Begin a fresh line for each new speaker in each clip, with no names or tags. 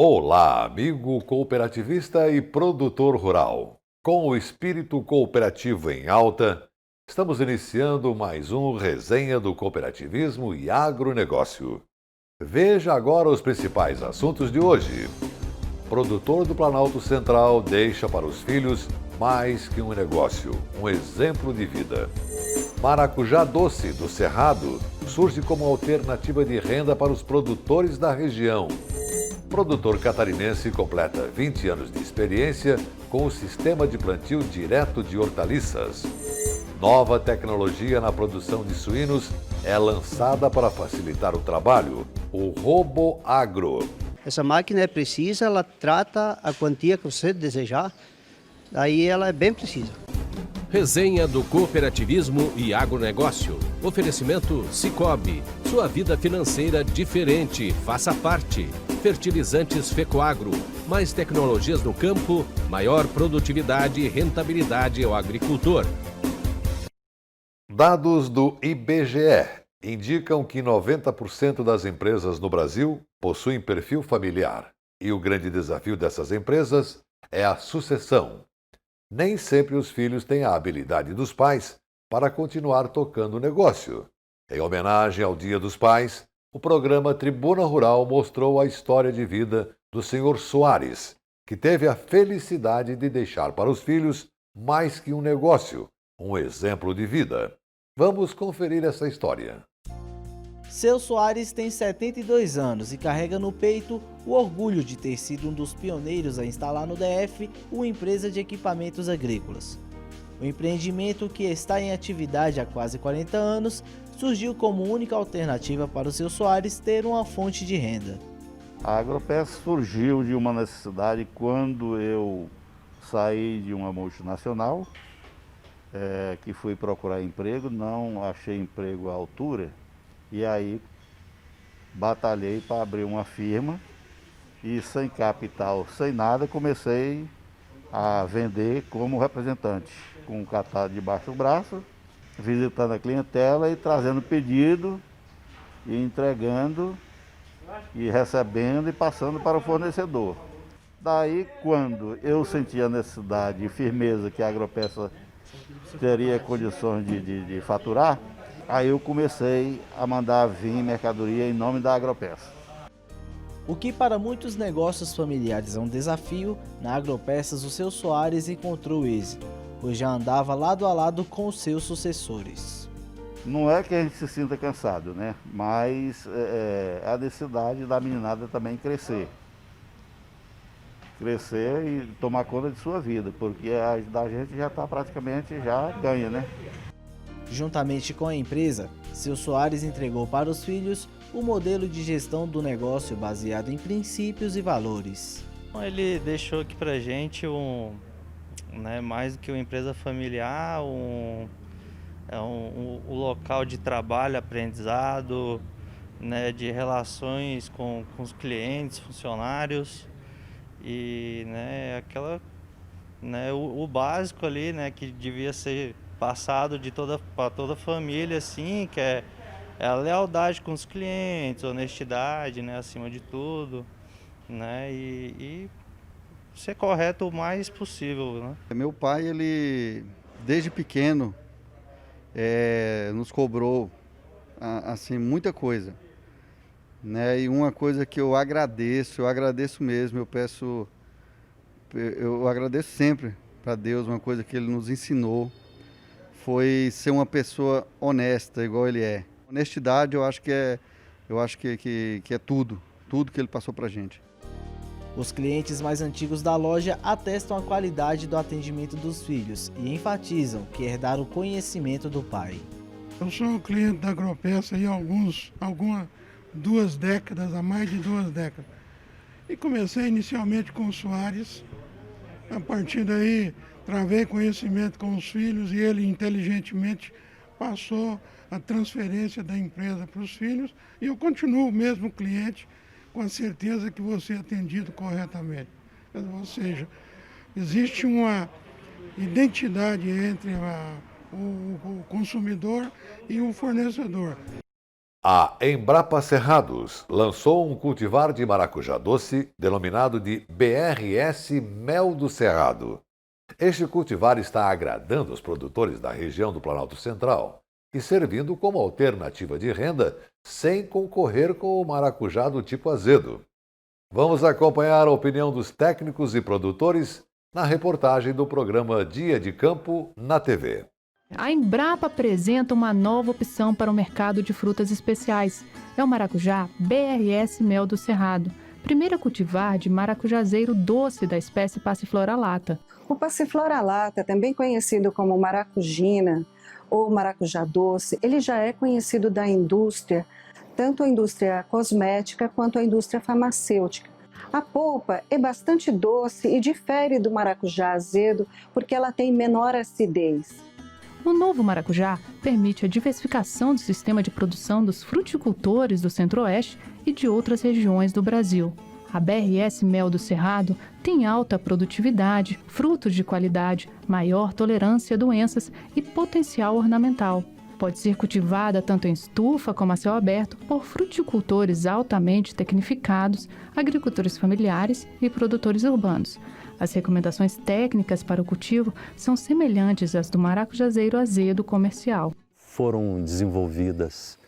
Olá, amigo cooperativista e produtor rural. Com o espírito cooperativo em alta, estamos iniciando mais um Resenha do Cooperativismo e Agronegócio. Veja agora os principais assuntos de hoje. Produtor do Planalto Central deixa para os filhos mais que um negócio, um exemplo de vida. Maracujá doce do Cerrado surge como alternativa de renda para os produtores da região. Produtor catarinense completa 20 anos de experiência com o sistema de plantio direto de hortaliças. Nova tecnologia na produção de suínos é lançada para facilitar o trabalho, o RoboAgro.
Essa máquina é precisa, ela trata a quantia que você desejar, daí ela é bem precisa.
Resenha do Cooperativismo e Agronegócio. Oferecimento Sicoob. Sua vida financeira diferente. Faça parte. Fertilizantes Fecoagro. Mais tecnologias no campo, maior produtividade e rentabilidade ao agricultor.
Dados do IBGE indicam que 90% das empresas no Brasil possuem perfil familiar. E o grande desafio dessas empresas é a sucessão. Nem sempre os filhos têm a habilidade dos pais para continuar tocando o negócio. Em homenagem ao Dia dos Pais, o programa Tribuna Rural mostrou a história de vida do Sr. Soares, que teve a felicidade de deixar para os filhos mais que um negócio, um exemplo de vida. Vamos conferir essa história.
Seu Soares tem 72 anos e carrega no peito o orgulho de ter sido um dos pioneiros a instalar no DF uma empresa de equipamentos agrícolas. O empreendimento, que está em atividade há quase 40 anos, surgiu como única alternativa para o seu Soares ter uma fonte de renda.
A Agropeça surgiu de uma necessidade quando eu saí de uma multinacional, que fui procurar emprego, não achei emprego à altura. E aí batalhei para abrir uma firma e sem capital, sem nada, comecei a vender como representante, com um catálogo debaixo do braço, visitando a clientela e trazendo pedido, e entregando, e recebendo e passando para o fornecedor. Daí, quando eu senti a necessidade e firmeza que a Agropeça teria condições de faturar, aí eu comecei a mandar vir mercadoria em nome da Agropeça.
O que para muitos negócios familiares é um desafio, na Agropeças o seu Soares encontrou êxito, pois já andava lado a lado com os seus sucessores.
Não é que a gente se sinta cansado, né? Mas a necessidade da meninada também crescer. Crescer e tomar conta de sua vida, porque a da gente já está praticamente, já ganha, né?
Juntamente com a empresa, seu Soares entregou para os filhos o modelo de gestão do negócio baseado em princípios e valores.
Ele deixou aqui pra gente mais do que uma empresa familiar, um local de trabalho, aprendizado, né, de relações com os clientes, funcionários e o básico ali, né, que devia ser passado para toda a família, assim, que é a lealdade com os clientes, honestidade, né, acima de tudo, né, e ser correto o mais possível, né.
Meu pai, ele desde pequeno nos cobrou assim muita coisa, né? E uma coisa que eu agradeço mesmo, eu agradeço sempre para Deus, uma coisa que ele nos ensinou foi ser uma pessoa honesta, igual ele é. Honestidade, eu acho que é tudo que ele passou pra gente.
Os clientes mais antigos da loja atestam a qualidade do atendimento dos filhos e enfatizam que herdaram o conhecimento do pai.
Eu sou cliente da Agropeça há 2 décadas, há mais de 2 décadas. E comecei inicialmente com o Soares. A partir daí, travei conhecimento com os filhos e ele inteligentemente passou a transferência da empresa para os filhos. E eu continuo o mesmo cliente, com a certeza que vou ser atendido corretamente. Ou seja, existe uma identidade entre o consumidor e o fornecedor.
A Embrapa Cerrados lançou um cultivar de maracujá doce denominado de BRS Mel do Cerrado. Este cultivar está agradando os produtores da região do Planalto Central e servindo como alternativa de renda sem concorrer com o maracujá do tipo azedo. Vamos acompanhar a opinião dos técnicos e produtores na reportagem do programa Dia de Campo na TV.
A Embrapa apresenta uma nova opção para o mercado de frutas especiais. É o maracujá BRS Mel do Cerrado, primeiro a cultivar de maracujazeiro doce da espécie Passiflora lata.
O Passiflora lata, também conhecido como maracujina ou maracujá doce, ele já é conhecido da indústria, tanto a indústria cosmética quanto a indústria farmacêutica. A polpa é bastante doce e difere do maracujá azedo porque ela tem menor acidez.
O novo maracujá permite a diversificação do sistema de produção dos fruticultores do Centro-Oeste e de outras regiões do Brasil. A BRS Mel do Cerrado tem alta produtividade, frutos de qualidade, maior tolerância a doenças e potencial ornamental. Pode ser cultivada tanto em estufa como a céu aberto por fruticultores altamente tecnificados, agricultores familiares e produtores urbanos. As recomendações técnicas para o cultivo são semelhantes às do maracujazeiro azedo comercial.
Foram desenvolvidas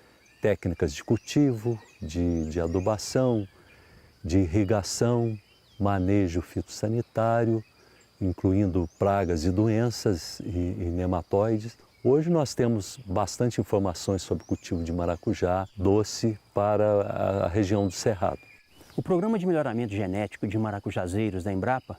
técnicas de cultivo, de adubação, de irrigação, manejo fitossanitário, incluindo pragas e doenças e nematóides. Hoje nós temos bastante informações sobre o cultivo de maracujá doce para a região do Cerrado.
O Programa de Melhoramento Genético de Maracujazeiros da Embrapa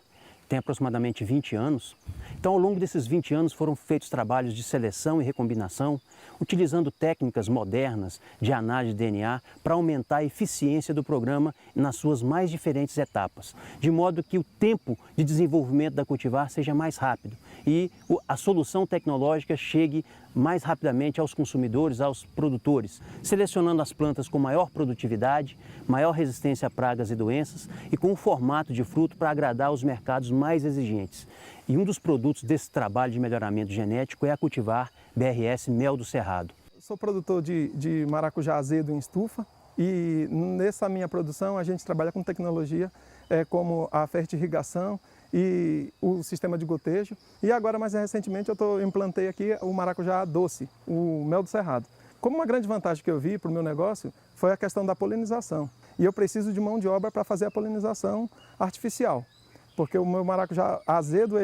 tem aproximadamente 20 anos. Então, ao longo desses 20 anos foram feitos trabalhos de seleção e recombinação, utilizando técnicas modernas de análise de DNA para aumentar a eficiência do programa nas suas mais diferentes etapas, de modo que o tempo de desenvolvimento da cultivar seja mais rápido e a solução tecnológica chegue mais rapidamente aos consumidores, aos produtores, selecionando as plantas com maior produtividade, maior resistência a pragas e doenças e com um formato de fruto para agradar os mercados mais exigentes. E um dos produtos desse trabalho de melhoramento genético é a cultivar BRS Mel do Cerrado.
Sou produtor de maracujá azedo em estufa e nessa minha produção a gente trabalha com tecnologia como a fertirrigação e o sistema de gotejo. E agora, mais recentemente, eu implantei aqui o maracujá doce, o Mel do Cerrado. Como uma grande vantagem que eu vi para o meu negócio foi a questão da polinização. E eu preciso de mão de obra para fazer a polinização artificial. Porque o meu maracujá azedo,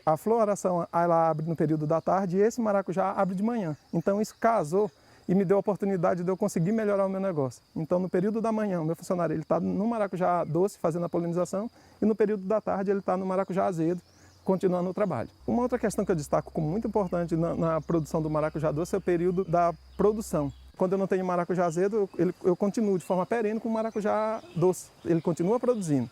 a floração ela abre no período da tarde e esse maracujá abre de manhã. Então isso casou e me deu a oportunidade de eu conseguir melhorar o meu negócio. Então no período da manhã o meu funcionário está no maracujá doce fazendo a polinização e no período da tarde ele está no maracujá azedo continuando o trabalho. Uma outra questão que eu destaco como muito importante na produção do maracujá doce é o período da produção. Quando eu não tenho maracujá azedo, eu continuo de forma perene com o maracujá doce. Ele continua produzindo.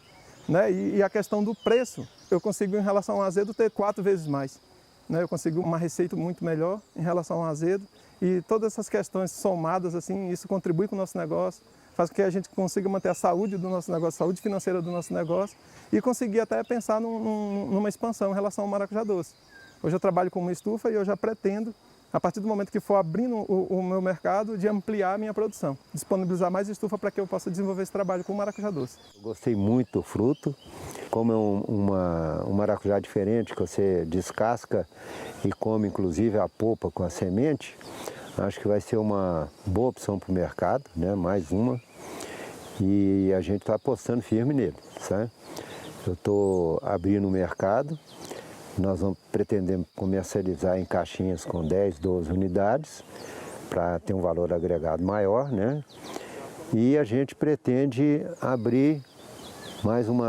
Né? E a questão do preço, eu consigo em relação ao azedo ter 4 vezes mais. Né? Eu consigo uma receita muito melhor em relação ao azedo e todas essas questões somadas, assim, isso contribui com o nosso negócio, faz com que a gente consiga manter a saúde do nosso negócio, a saúde financeira do nosso negócio e conseguir até pensar numa expansão em relação ao maracujá doce. Hoje eu trabalho com uma estufa e eu já pretendo, a partir do momento que for abrindo o meu mercado, de ampliar a minha produção, disponibilizar mais estufa para que eu possa desenvolver esse trabalho com o maracujá doce.
Eu gostei muito do fruto, como é um maracujá diferente, que você descasca e come inclusive a polpa com a semente, acho que vai ser uma boa opção para o mercado, né? Mais uma, e a gente está apostando firme nele, sabe? Eu estou abrindo o mercado. Nós vamos pretender comercializar em caixinhas com 10, 12 unidades, para ter um valor agregado maior, né? E a gente pretende abrir mais um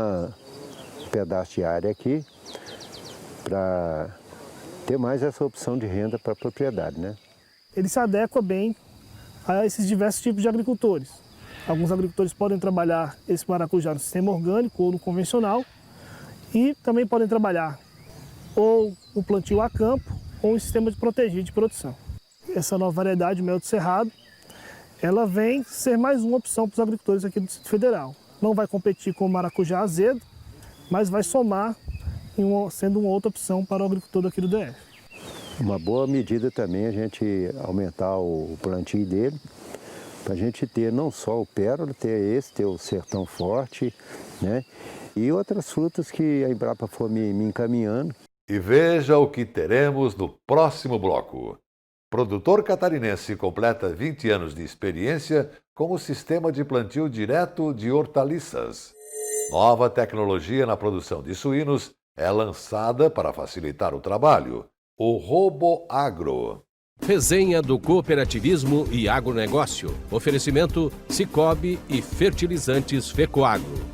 pedaço de área aqui, para ter mais essa opção de renda para a propriedade, né?
Ele se adequa bem a esses diversos tipos de agricultores. Alguns agricultores podem trabalhar esse maracujá no sistema orgânico ou no convencional, e também podem trabalhar ou no plantio a campo, ou em sistema de protegido de produção. Essa nova variedade, Mel do Cerrado, ela vem ser mais uma opção para os agricultores aqui do Distrito Federal. Não vai competir com o maracujá azedo, mas vai somar sendo uma outra opção para o agricultor daqui do DF.
Uma boa medida também a gente aumentar o plantio dele, para a gente ter não só o Pérola, ter o Sertão Forte, né? E outras frutas que a Embrapa for me encaminhando.
E veja o que teremos no próximo bloco. Produtor catarinense completa 20 anos de experiência com o sistema de plantio direto de hortaliças. Nova tecnologia na produção de suínos é lançada para facilitar o trabalho. O RoboAgro.
Resenha do cooperativismo e agronegócio. Oferecimento Sicoob e fertilizantes Fecoagro.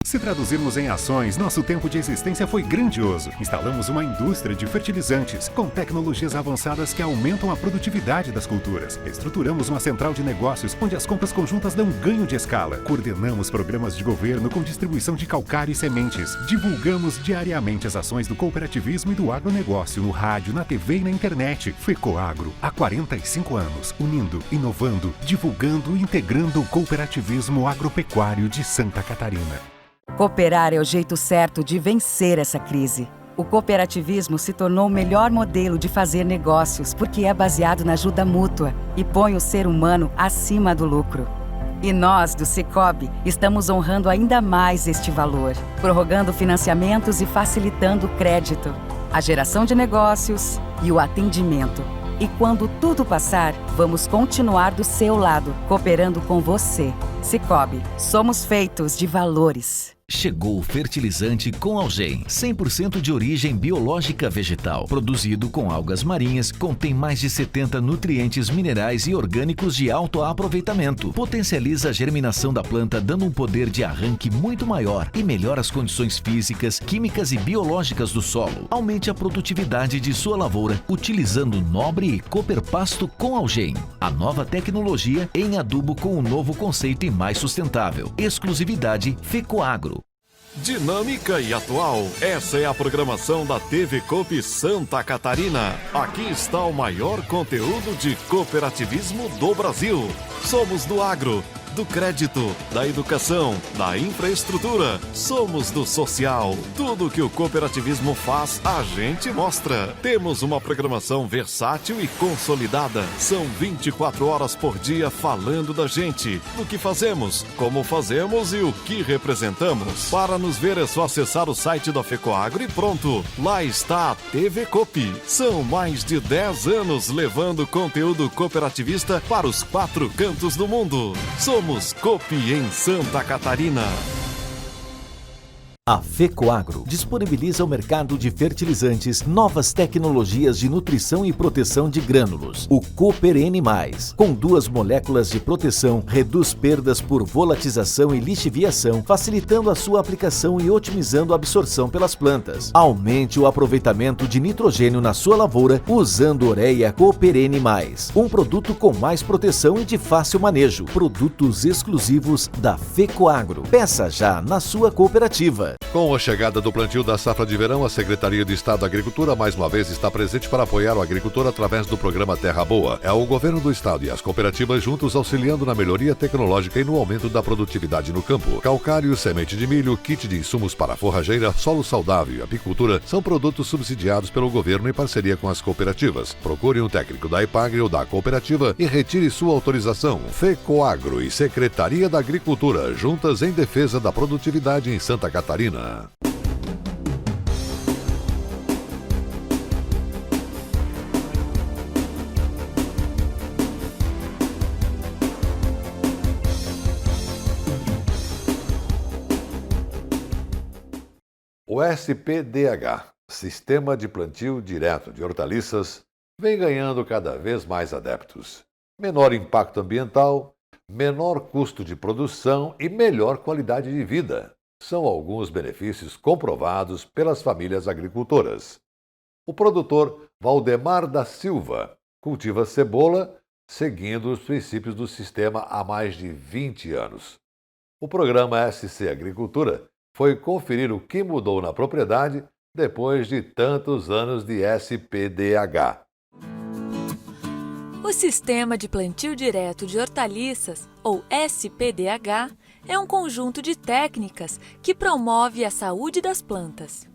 Se traduzirmos em ações, nosso tempo de existência foi grandioso. Instalamos uma indústria de fertilizantes com tecnologias avançadas que aumentam a produtividade das culturas. Estruturamos uma central de negócios onde as compras conjuntas dão ganho de escala. Coordenamos programas de governo com distribuição de calcário e sementes. Divulgamos diariamente as ações do cooperativismo e do agronegócio no rádio, na TV e na internet. Fecoagro, há 45 anos, unindo, inovando, divulgando e integrando o cooperativismo agropecuário de Santa Catarina.
Cooperar é o jeito certo de vencer essa crise. O cooperativismo se tornou o melhor modelo de fazer negócios porque é baseado na ajuda mútua e põe o ser humano acima do lucro. E nós, do Sicoob, estamos honrando ainda mais este valor, prorrogando financiamentos e facilitando o crédito, a geração de negócios e o atendimento. E quando tudo passar, vamos continuar do seu lado, cooperando com você. Sicoob, somos feitos de valores.
Chegou o fertilizante com Algem, 100% de origem biológica vegetal, produzido com algas marinhas, contém mais de 70 nutrientes minerais e orgânicos de alto aproveitamento. Potencializa a germinação da planta, dando um poder de arranque muito maior e melhora as condições físicas, químicas e biológicas do solo. Aumente a produtividade de sua lavoura, utilizando Nobre e Cooper Pasto com Algem. A nova tecnologia em adubo com um novo conceito e mais sustentável. Exclusividade Fecoagro.
Dinâmica e atual, essa é a programação da TV Coop Santa Catarina. Aqui está o maior conteúdo de cooperativismo do Brasil. Somos do agro, do crédito, da educação, da infraestrutura. Somos do social. Tudo que o cooperativismo faz, a gente mostra. Temos uma programação versátil e consolidada. São 24 horas por dia falando da gente, do que fazemos, como fazemos e o que representamos. Para nos ver é só acessar o site da Fecoagro e pronto. Lá está a TV Coop. São mais de 10 anos levando conteúdo cooperativista para os 4 cantos do mundo. Somos Coop em Santa Catarina.
A Fecoagro disponibiliza ao mercado de fertilizantes novas tecnologias de nutrição e proteção de grânulos. O Cooper N+, com 2 moléculas de proteção, reduz perdas por volatização e lixiviação, facilitando a sua aplicação e otimizando a absorção pelas plantas. Aumente o aproveitamento de nitrogênio na sua lavoura usando Ureia Cooper N+, um produto com mais proteção e de fácil manejo. Produtos exclusivos da Fecoagro. Peça já na sua cooperativa.
Com a chegada do plantio da safra de verão, a Secretaria de Estado da Agricultura mais uma vez está presente para apoiar o agricultor através do programa Terra Boa. É o governo do estado e as cooperativas juntos auxiliando na melhoria tecnológica e no aumento da produtividade no campo. Calcário, semente de milho, kit de insumos para forrageira, solo saudável e apicultura são produtos subsidiados pelo governo em parceria com as cooperativas. Procure um técnico da Ipagre ou da cooperativa e retire sua autorização. Fecoagro e Secretaria da Agricultura, juntas em defesa da produtividade em Santa Catarina. O SPDH, Sistema de Plantio Direto de Hortaliças, vem ganhando cada vez mais adeptos. Menor impacto ambiental, menor custo de produção e melhor qualidade de vida são alguns benefícios comprovados pelas famílias agricultoras. O produtor Valdemar da Silva cultiva cebola seguindo os princípios do sistema há mais de 20 anos. O programa SC Agricultura foi conferir o que mudou na propriedade depois de tantos anos de SPDH.
O Sistema de Plantio Direto de Hortaliças, ou SPDH, é um conjunto de técnicas que promove a saúde das plantas.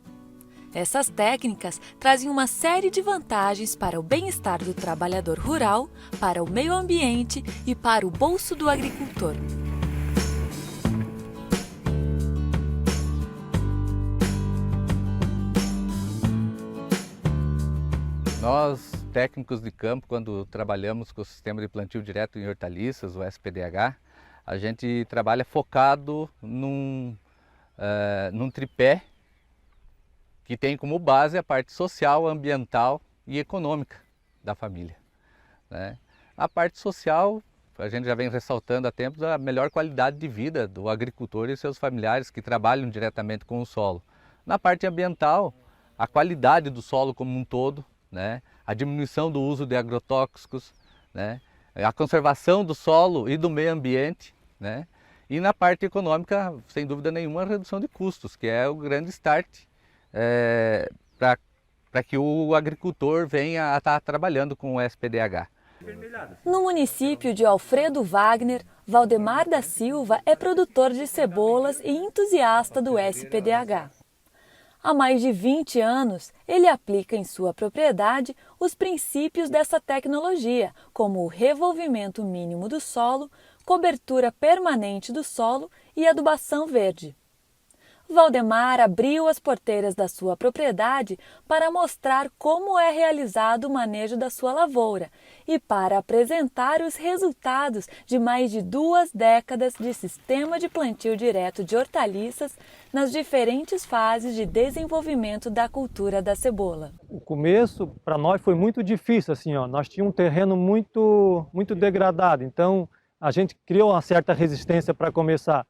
Essas técnicas trazem uma série de vantagens para o bem-estar do trabalhador rural, para o meio ambiente e para o bolso do agricultor.
Nós, técnicos de campo, quando trabalhamos com o sistema de plantio direto em hortaliças, o SPDH, a gente trabalha focado num tripé que tem como base a parte social, ambiental e econômica da família, né? A parte social, a gente já vem ressaltando há tempos a melhor qualidade de vida do agricultor e seus familiares que trabalham diretamente com o solo. Na parte ambiental, a qualidade do solo como um todo, né? A diminuição do uso de agrotóxicos, né? A conservação do solo e do meio ambiente, né? E na parte econômica, sem dúvida nenhuma, a redução de custos, que é o grande start para que o agricultor venha a estar trabalhando com o SPDH.
No município de Alfredo Wagner, Valdemar da Silva é produtor de cebolas e entusiasta do SPDH. Há mais de 20 anos, ele aplica em sua propriedade os princípios dessa tecnologia, como o revolvimento mínimo do solo, cobertura permanente do solo e adubação verde. Valdemar abriu as porteiras da sua propriedade para mostrar como é realizado o manejo da sua lavoura e para apresentar os resultados de mais de 2 décadas de sistema de plantio direto de hortaliças nas diferentes fases de desenvolvimento da cultura da cebola.
O começo para nós foi muito difícil, assim, ó. Nós tínhamos um terreno muito degradado, então a gente criou uma certa resistência para começar.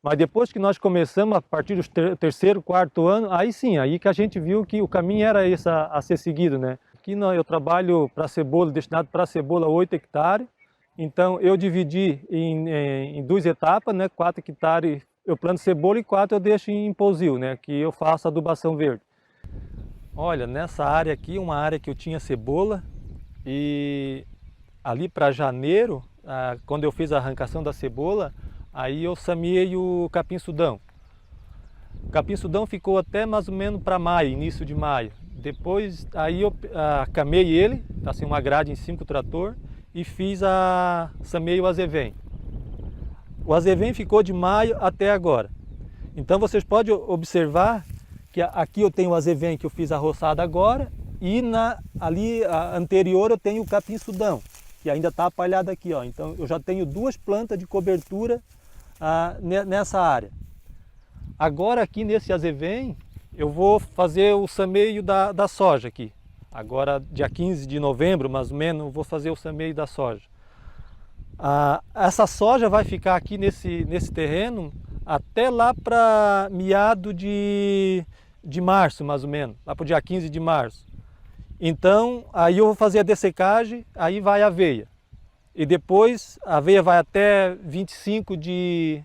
Mas depois que nós começamos, a partir do terceiro, quarto ano, aí sim, aí que a gente viu que o caminho era esse a ser seguido, né? Aqui eu trabalho para cebola, destinado para cebola 8 hectares, então eu dividi em 2 etapas, né? 4 hectares eu planto cebola e 4 eu deixo em pousio, né? Que eu faço adubação verde. Olha, nessa área aqui, uma área que eu tinha cebola e ali para janeiro, quando eu fiz a arrancação da cebola, aí eu semeei o capim-sudão. O capim-sudão ficou até mais ou menos para maio, início de maio. Depois, aí eu camei ele, assim, uma grade em cima do trator e semeei o azevém. O azevém ficou de maio até agora. Então vocês podem observar que aqui eu tenho o azevém que eu fiz a roçada agora e ali anterior eu tenho o capim-sudão, que ainda está apalhado aqui, ó. Então eu já tenho 2 plantas de cobertura nessa área. Agora aqui nesse azevém eu vou fazer o semeio da soja aqui. Agora dia 15 de novembro mais ou menos eu vou fazer o semeio da soja. Essa soja vai ficar aqui nesse terreno até lá para meado de março mais ou menos, lá para o dia 15 de março. Então aí eu vou fazer a dessecagem, aí vai a aveia. E depois a aveia vai até 25 de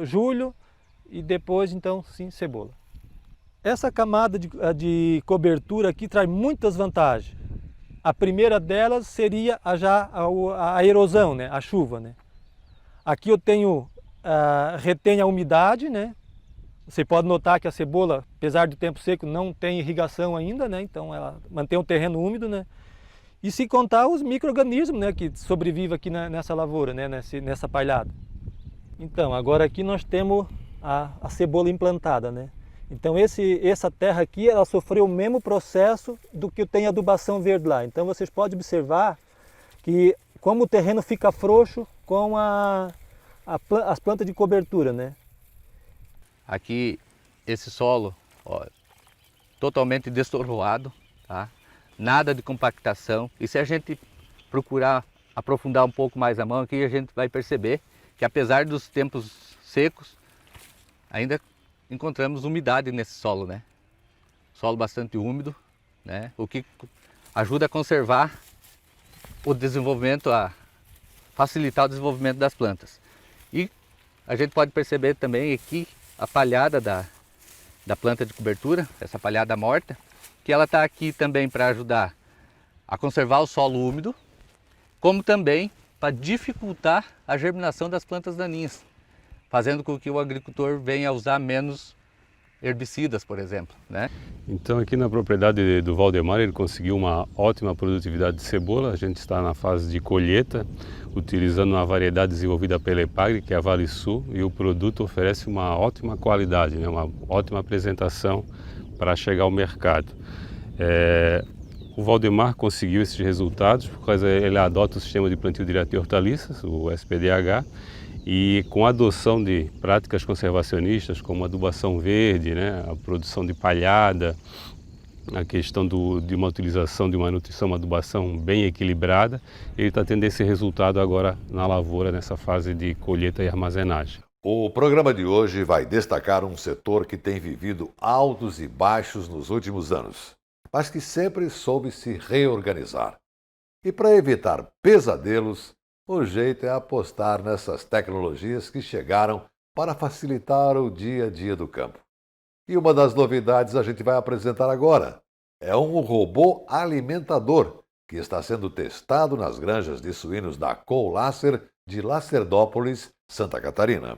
julho e depois então sim cebola. Essa camada de cobertura aqui traz muitas vantagens. A primeira delas seria a erosão, né? A chuva, né? Aqui eu tenho, retém a umidade, né? Você pode notar que a cebola, apesar do tempo seco, não tem irrigação ainda, né? Então ela mantém o terreno úmido, né? E se contar os micro-organismos, né, que sobrevivem aqui nessa lavoura, né, nessa palhada. Então, agora aqui nós temos a cebola implantada, né? Então essa terra aqui, ela sofreu o mesmo processo do que tem adubação verde lá. Então vocês podem observar que como o terreno fica frouxo com as plantas de cobertura, né?
Aqui, esse solo, ó, totalmente destorroado, tá? Nada de compactação. E se a gente procurar aprofundar um pouco mais a mão aqui, a gente vai perceber que apesar dos tempos secos, ainda encontramos umidade nesse solo, né? Solo bastante úmido, né? O que ajuda a conservar o desenvolvimento, a facilitar o desenvolvimento das plantas. E a gente pode perceber também aqui a palhada da planta de cobertura, essa palhada morta, que ela está aqui também para ajudar a conservar o solo úmido, como também para dificultar a germinação das plantas daninhas, fazendo com que o agricultor venha a usar menos herbicidas, por exemplo, né?
Então aqui na propriedade do Valdemar ele conseguiu uma ótima produtividade de cebola. A gente está na fase de colheita, utilizando uma variedade desenvolvida pela Epagri, que é a Vale Sul, e o produto oferece uma ótima qualidade, né? Uma ótima apresentação para chegar ao mercado. O Valdemar conseguiu esses resultados porque ele adota o sistema de plantio direto de hortaliças, o SPDH, e com a adoção de práticas conservacionistas como adubação verde, né, a produção de palhada, a questão de uma utilização de uma nutrição, uma adubação bem equilibrada, ele está tendo esse resultado agora na lavoura, nessa fase de colheita e armazenagem.
O programa de hoje vai destacar um setor que tem vivido altos e baixos nos últimos anos, mas que sempre soube se reorganizar. E para evitar pesadelos, o jeito é apostar nessas tecnologias que chegaram para facilitar o dia a dia do campo. E uma das novidades a gente vai apresentar agora. É um robô alimentador que está sendo testado nas granjas de suínos da Coolacer de Lacerdópolis, Santa Catarina.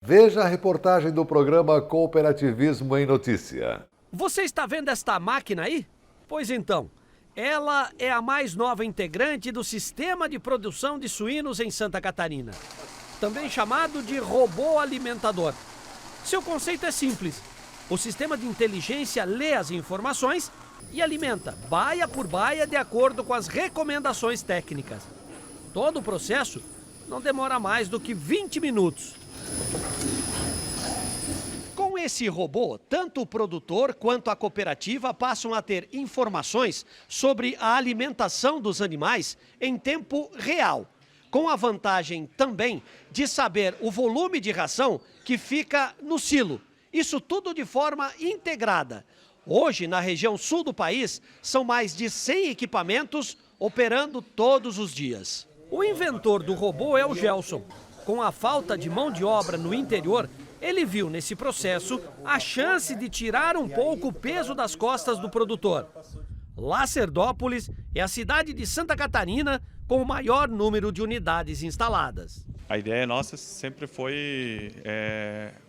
Veja a reportagem do programa Cooperativismo em Notícia.
Você está vendo esta máquina aí? Pois então, ela é a mais nova integrante do sistema de produção de suínos em Santa Catarina, também chamado de robô alimentador. Seu conceito é simples. O sistema de inteligência lê as informações e alimenta baia por baia de acordo com as recomendações técnicas. Todo o processo não demora mais do que 20 minutos. Com esse robô, tanto o produtor quanto a cooperativa passam a ter informações sobre a alimentação dos animais em tempo real, com a vantagem também de saber o volume de ração que fica no silo. Isso tudo de forma integrada. Hoje, na região sul do país, são mais de 100 equipamentos operando todos os dias. O inventor do robô é o Gelson. Com a falta de mão de obra no interior, ele viu nesse processo a chance de tirar um pouco o peso das costas do produtor. Lacerdópolis é a cidade de Santa Catarina com o maior número de unidades instaladas.
A ideia nossa sempre foi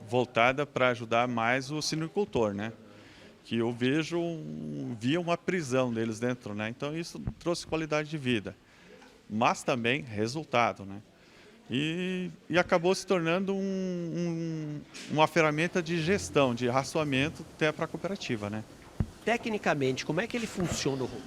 voltada para ajudar mais o suinocultor, né? Que eu via uma prisão deles dentro, né? Então isso trouxe qualidade de vida, mas também resultado, né? E acabou se tornando uma ferramenta de gestão, de raçoamento até para a cooperativa, né?
Tecnicamente, como é que ele funciona o robô?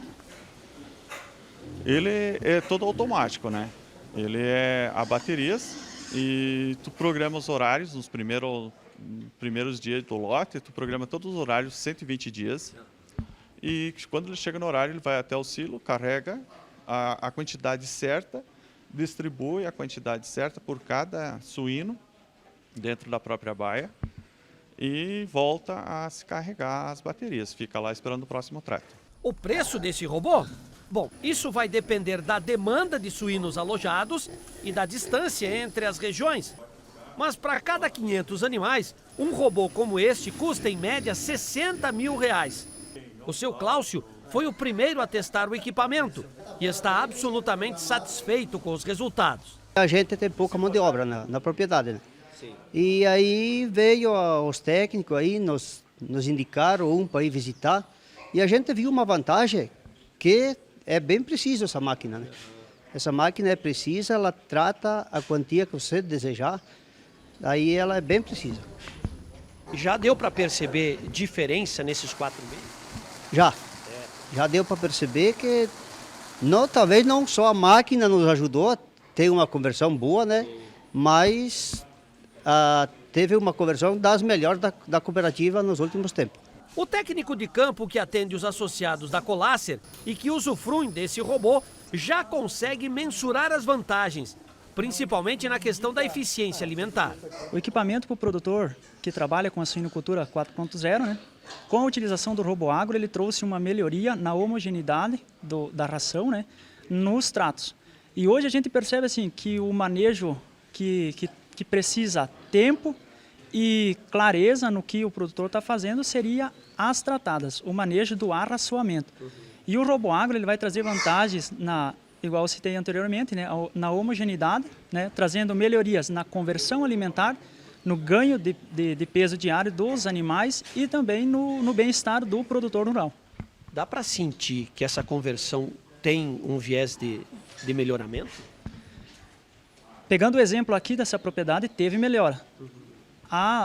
Ele é todo automático, né? Ele é a baterias e tu programa os horários nos primeiros dias do lote, tu programa todos os horários, 120 dias. E quando ele chega no horário, ele vai até o silo, carrega a quantidade certa, distribui a quantidade certa por cada suíno dentro da própria baia e volta a se carregar as baterias. Fica lá esperando o próximo trato.
O preço desse robô? Bom, isso vai depender da demanda de suínos alojados e da distância entre as regiões. Mas para cada 500 animais, um robô como este custa em média R$60 mil. O seu Cláudio foi o primeiro a testar o equipamento e está absolutamente satisfeito com os resultados.
A gente tem pouca mão de obra na propriedade, né? Sim. E aí veio os técnicos aí, nos indicaram para ir visitar e a gente viu uma vantagem que é bem preciso essa máquina, né? Essa máquina é precisa, ela trata a quantia que você desejar, aí ela é bem precisa.
Já deu para perceber diferença nesses 4 meses?
Já deu para perceber que talvez não só a máquina nos ajudou a ter uma conversão boa, né? Mas teve uma conversão das melhores da cooperativa nos últimos tempos.
O técnico de campo que atende os associados da Coolacer e que usufruem desse robô já consegue mensurar as vantagens, principalmente na questão da eficiência alimentar.
O equipamento para o produtor que trabalha com a suinocultura 4.0, né? Com a utilização do RoboAgro, ele trouxe uma melhoria na homogeneidade da ração, né? Nos tratos. E hoje a gente percebe assim, que o manejo que precisa tempo e clareza no que o produtor está fazendo seria as tratadas, o manejo do arraçoamento. E o RoboAgro ele vai trazer vantagens, igual eu citei anteriormente, né, na homogeneidade, né, trazendo melhorias na conversão alimentar, no ganho de peso diário dos animais e também no bem-estar do produtor rural.
Dá para sentir que essa conversão tem um viés de melhoramento?
Pegando o exemplo aqui dessa propriedade, teve melhora.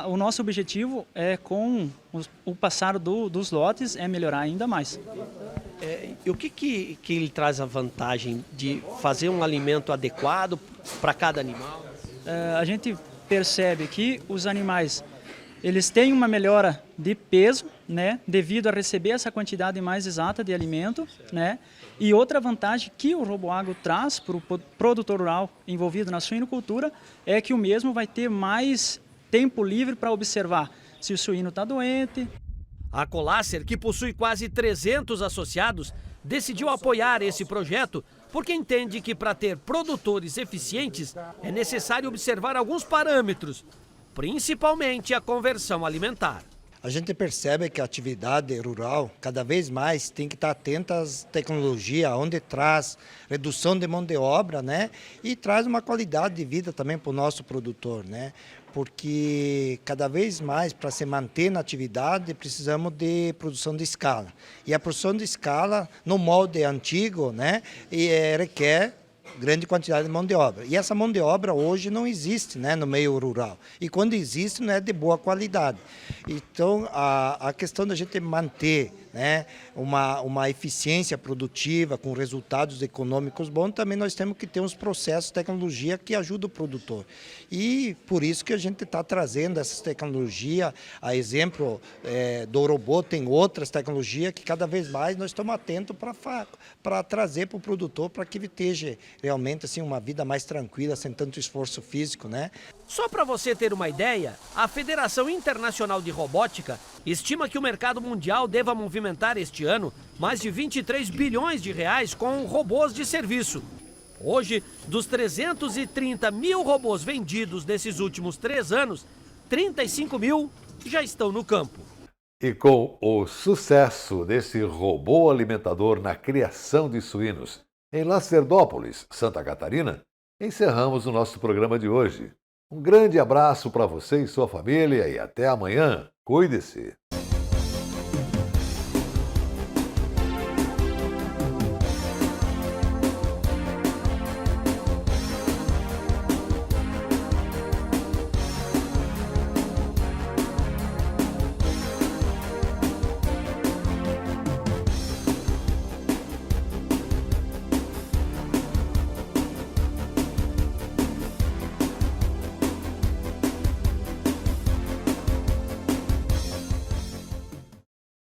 O nosso objetivo é, com o passar dos lotes, é melhorar ainda mais.
E o que ele traz a vantagem de fazer um alimento adequado para cada animal?
A gente percebe que os animais eles têm uma melhora de peso, né, devido a receber essa quantidade mais exata de alimento, né? E outra vantagem que o RoboAgro traz para o produtor rural envolvido na suinocultura é que o mesmo vai ter mais tempo livre para observar se o suíno está doente.
A Colácer, que possui quase 300 associados, decidiu apoiar esse projeto porque entende que para ter produtores eficientes é necessário observar alguns parâmetros, principalmente a conversão alimentar.
A gente percebe que a atividade rural cada vez mais tem que estar atenta às tecnologias, onde traz redução de mão de obra, né? E traz uma qualidade de vida também para o nosso produtor, né? Porque cada vez mais, para se manter na atividade, precisamos de produção de escala. E a produção de escala, no molde antigo, né, requer grande quantidade de mão de obra. E essa mão de obra hoje não existe, né, no meio rural. E quando existe, não é de boa qualidade. Então, a questão da gente manter, né, uma eficiência produtiva com resultados econômicos bons, também nós temos que ter uns processos de tecnologia que ajudam o produtor. E por isso que a gente está trazendo essas tecnologias, a exemplo do robô, tem outras tecnologias que cada vez mais nós estamos atentos para trazer para o produtor, para que ele esteja realmente assim, uma vida mais tranquila, sem tanto esforço físico, né?
Só para você ter uma ideia, a Federação Internacional de Robótica estima que o mercado mundial deva movimentar este ano mais de 23 bilhões de reais com robôs de serviço. Hoje, dos 330 mil robôs vendidos nesses últimos 3 anos, 35 mil já estão no campo.
E com o sucesso desse robô alimentador na criação de suínos em Lacerdópolis, Santa Catarina, encerramos o nosso programa de hoje. Um grande abraço para você e sua família e até amanhã. Cuide-se!